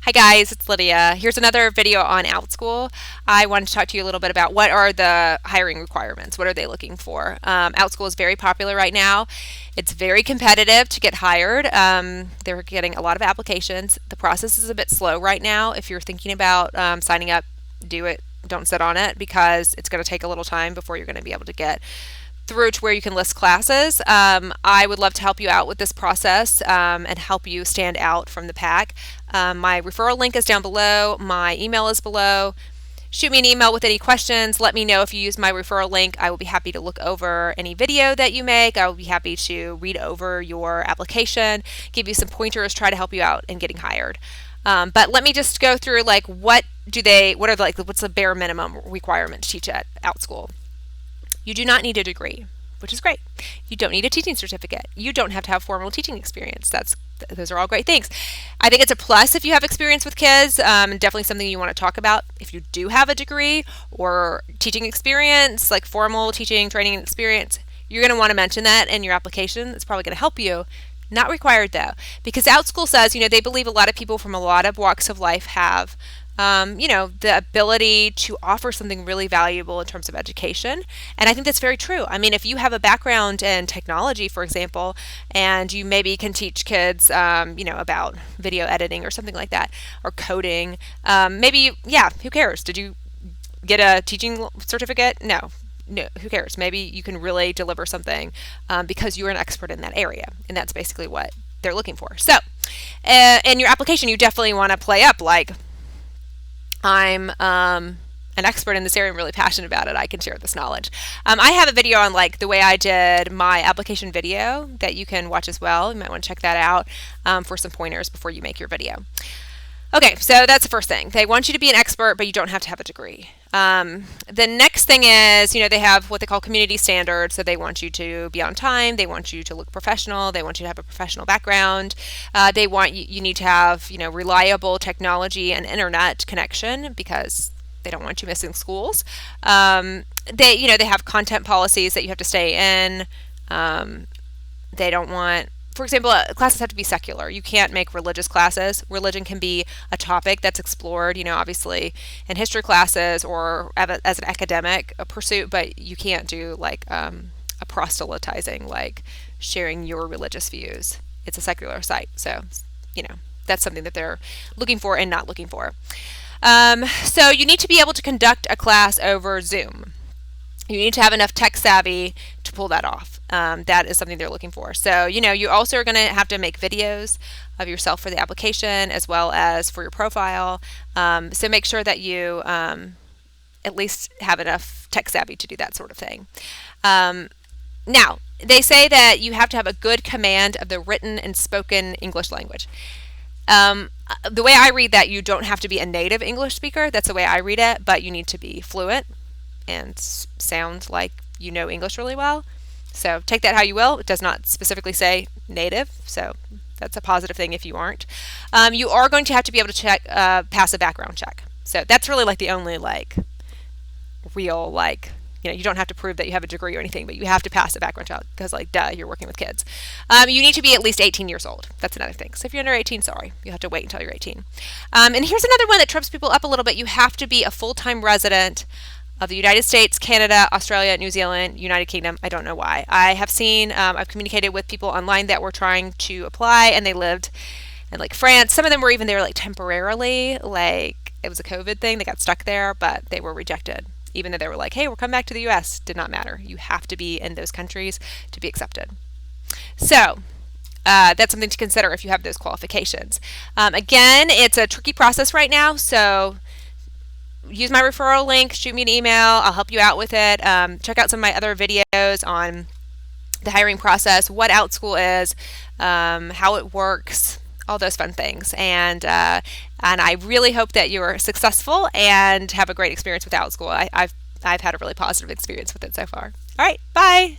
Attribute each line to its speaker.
Speaker 1: Hi guys, it's Lydia. Here's another video on Outschool. I wanted to talk to you a little bit about what are the hiring requirements. What are they looking for? Outschool is very popular right now. It's very competitive to get hired. They're getting a lot of applications. The process is a bit slow right now. If you're thinking about signing up, do it. Don't sit on it because it's going to take a little time before you're going to be able to get through to where you can list classes. I would love to help you out with this process and help you stand out from the pack. My referral link is down below. My email is below. Shoot me an email with any questions. Let me know if you use my referral link. I will be happy to look over any video that you make. I will be happy to read over your application, give you some pointers, try to help you out in getting hired. But let me just go through what's the bare minimum requirement to teach at Outschool. You do not need a degree, which is great. You don't need a teaching certificate. You don't have to have formal teaching experience. Those are all great things. I think it's a plus if you have experience with kids, definitely something you want to talk about. If you do have a degree or teaching experience, like formal teaching, training, and experience, you're going to want to mention that in your application. It's probably going to help you. Not required though, because Outschool says, they believe a lot of people from a lot of walks of life have the ability to offer something really valuable in terms of education. And I think that's very true. I mean, if you have a background in technology, for example, and you maybe can teach kids, about video editing or something like that, or coding, who cares? Did you get a teaching certificate? No, who cares? Maybe you can really deliver something because you're an expert in that area. And that's basically what they're looking for. So in your application, you definitely want to play up like, I'm an expert in this area. I'm really passionate about it. I can share this knowledge. I have a video on the way I did my application video that you can watch as well. You might want to check that out for some pointers before you make your video. Okay, so that's the first thing. They want you to be an expert, but you don't have to have a degree. The next thing is, they have what they call community standards. So they want you to be on time. They want you to look professional. They want you to have a professional background. They want you need to have, reliable technology and internet connection because they don't want you missing schools. They have content policies that you have to stay in. They don't want, for example, classes have to be secular. You can't make religious classes. Religion can be a topic that's explored, obviously in history classes or as an academic pursuit, but you can't do a proselytizing, like sharing your religious views. It's a secular site. So, that's something that they're looking for and not looking for. So you need to be able to conduct a class over Zoom. You need to have enough tech savvy to pull that off. That is something they're looking for. So, you also are going to have to make videos of yourself for the application as well as for your profile. So make sure that you at least have enough tech savvy to do that sort of thing. Now, they say that you have to have a good command of the written and spoken English language. The way I read that, you don't have to be a native English speaker. That's the way I read it, but you need to be fluent and sound like you know English really well. So take that how you will. It does not specifically say native, so that's a positive thing if you aren't. You are going to have to be able to pass a background check. So that's really the only real you don't have to prove that you have a degree or anything, but you have to pass a background check because duh, you're working with kids. You need to be at least 18 years old. That's another thing. So if you're under 18, sorry, you have to wait until you're 18. And here's another one that trips people up a little bit. You have to be a full-time resident of the United States, Canada, Australia, New Zealand, United Kingdom. I don't know why. I have seen, I've communicated with people online that were trying to apply and they lived in France. Some of them were even there temporarily, it was a COVID thing. They got stuck there, but they were rejected. Even though they were hey, we'll come back to the US. Did not matter. You have to be in those countries to be accepted. So that's something to consider if you have those qualifications. Again, it's a tricky process right now, so use my referral link, shoot me an email, I'll help you out with it. Check out some of my other videos on the hiring process, what Outschool is, how it works, all those fun things. And I really hope that you're successful and have a great experience with Outschool. I've had a really positive experience with it so far. All right, bye.